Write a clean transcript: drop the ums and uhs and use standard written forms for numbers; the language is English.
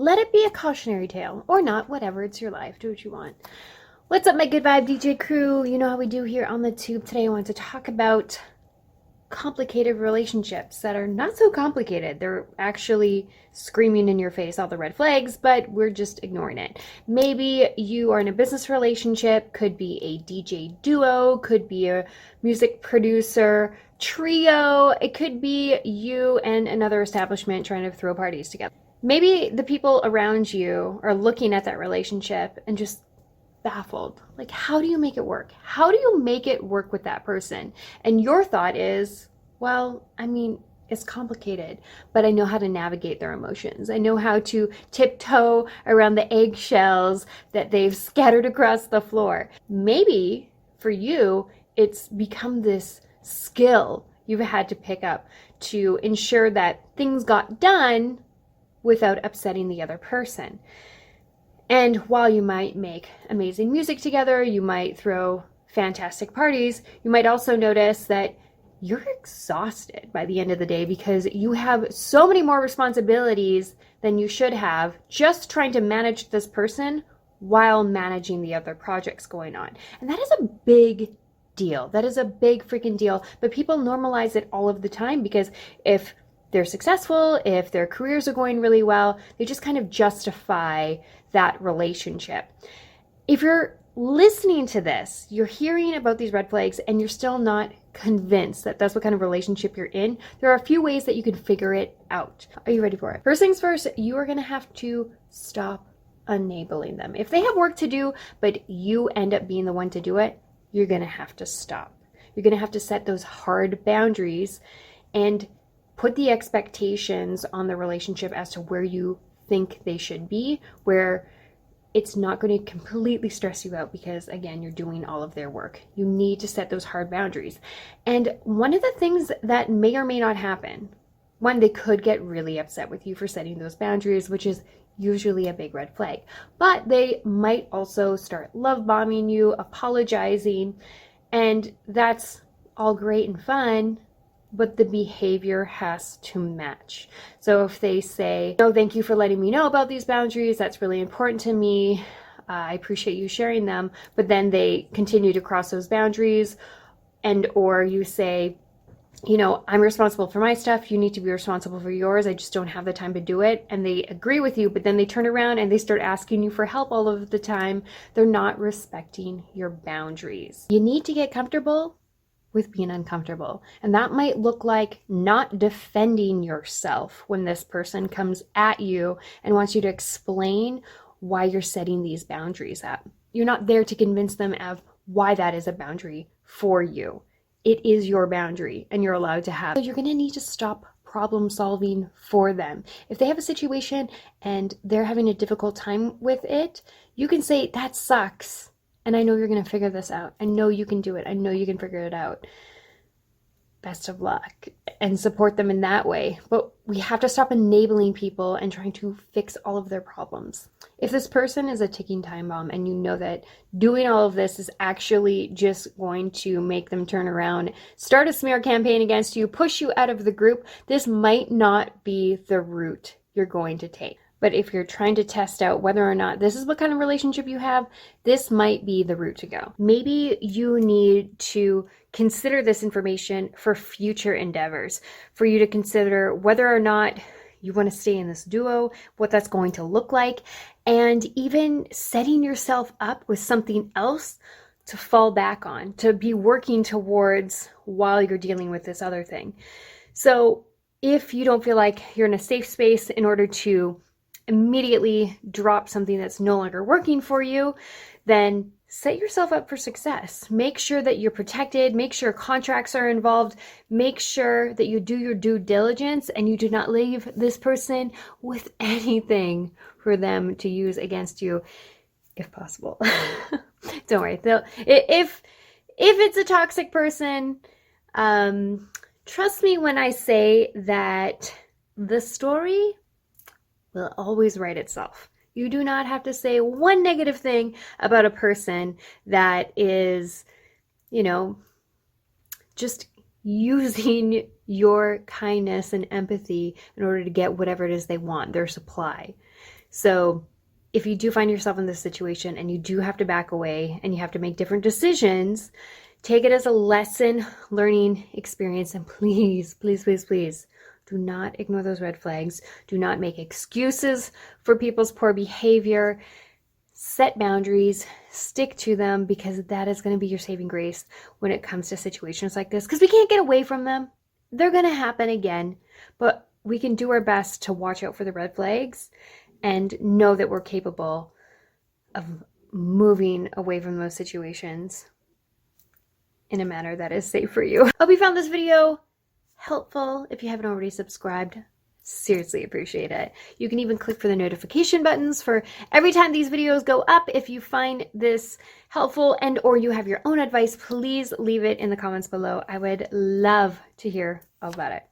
let it be a cautionary tale, or not, whatever, it's your life, do what you want. What's up, my good vibe DJ crew? You know how we do here on the tube. Today I want to talk about complicated relationships that are not so complicated. They're actually screaming in your face all the red flags, but we're just ignoring it. Maybe you are in a business relationship, could be a DJ duo, could be a music producer trio, it could be you and another establishment trying to throw parties together. Maybe the people around you are looking at that relationship and just baffled. Like, how do you make it work? How do you make it work with that person? And your thought is, well, I mean, it's complicated, but I know how to navigate their emotions. I know how to tiptoe around the eggshells that they've scattered across the floor. Maybe for you, it's become this skill you've had to pick up to ensure that things got done without upsetting the other person. And while you might make amazing music together, you might throw fantastic parties, you might also notice that you're exhausted by the end of the day because you have so many more responsibilities than you should have just trying to manage this person while managing the other projects going on. And that is a big deal. That is a big freaking deal. But people normalize it all of the time because if they're successful, if their careers are going really well, they just kind of justify that relationship. If you're listening to this, you're hearing about these red flags and you're still not convinced that that's what kind of relationship you're in, there are a few ways that you can figure it out. Are you ready for it? First things first, you are going to have to stop enabling them. If they have work to do, but you end up being the one to do it, you're going to have to stop. You're going to have to set those hard boundaries and put the expectations on the relationship as to where you think they should be, where it's not going to completely stress you out because, again, you're doing all of their work. You need to set those hard boundaries. And one of the things that may or may not happen, one, they could get really upset with you for setting those boundaries, which is usually a big red flag. But they might also start love bombing you, apologizing, and that's all great and fun, but the behavior has to match. So if they say, no, thank you for letting me know about these boundaries, that's really important to me, I appreciate you sharing them, but then they continue to cross those boundaries, and or you say, you know, I'm responsible for my stuff, you need to be responsible for yours, I just don't have the time to do it, and they agree with you, but then they turn around and they start asking you for help all of the time, they're not respecting your boundaries. You need to get comfortable with being uncomfortable. And that might look like not defending yourself when this person comes at you and wants you to explain why you're setting these boundaries up. You're not there to convince them of why that is a boundary for you. It is your boundary and you're allowed to have. So you're going to need to stop problem solving for them. If they have a situation and they're having a difficult time with it, you can say, that sucks. And I know you're going to figure this out. I know you can do it. I know you can figure it out. Best of luck. And support them in that way. But we have to stop enabling people and trying to fix all of their problems. If this person is a ticking time bomb and you know that doing all of this is actually just going to make them turn around, start a smear campaign against you, push you out of the group, this might not be the route you're going to take. But if you're trying to test out whether or not this is what kind of relationship you have, this might be the route to go. Maybe you need to consider this information for future endeavors, for you to consider whether or not you want to stay in this duo, what that's going to look like, and even setting yourself up with something else to fall back on, to be working towards while you're dealing with this other thing. So if you don't feel like you're in a safe space in order to immediately drop something that's no longer working for you, then set yourself up for success. Make sure that you're protected, make sure contracts are involved, make sure that you do your due diligence and you do not leave this person with anything for them to use against you, if possible. Don't worry. If it's a toxic person, trust me when I say that the story will always write itself. You do not have to say one negative thing about a person that is, just using your kindness and empathy in order to get whatever it is they want, their supply. So if you do find yourself in this situation and you do have to back away and you have to make different decisions, take it as a lesson learning experience. And please, please, please, please do not ignore those red flags. Do not make excuses for people's poor behavior. Set boundaries, stick to them, because that is going to be your saving grace when it comes to situations like this, because we can't get away from them. They're going to happen again, but we can do our best to watch out for the red flags and know that we're capable of moving away from those situations in a manner that is safe for you. Hope you found this video helpful. If you haven't already subscribed, seriously appreciate it. You can even click for the notification buttons for every time these videos go up. If you find this helpful and or you have your own advice, please leave it in the comments below. I would love to hear all about it.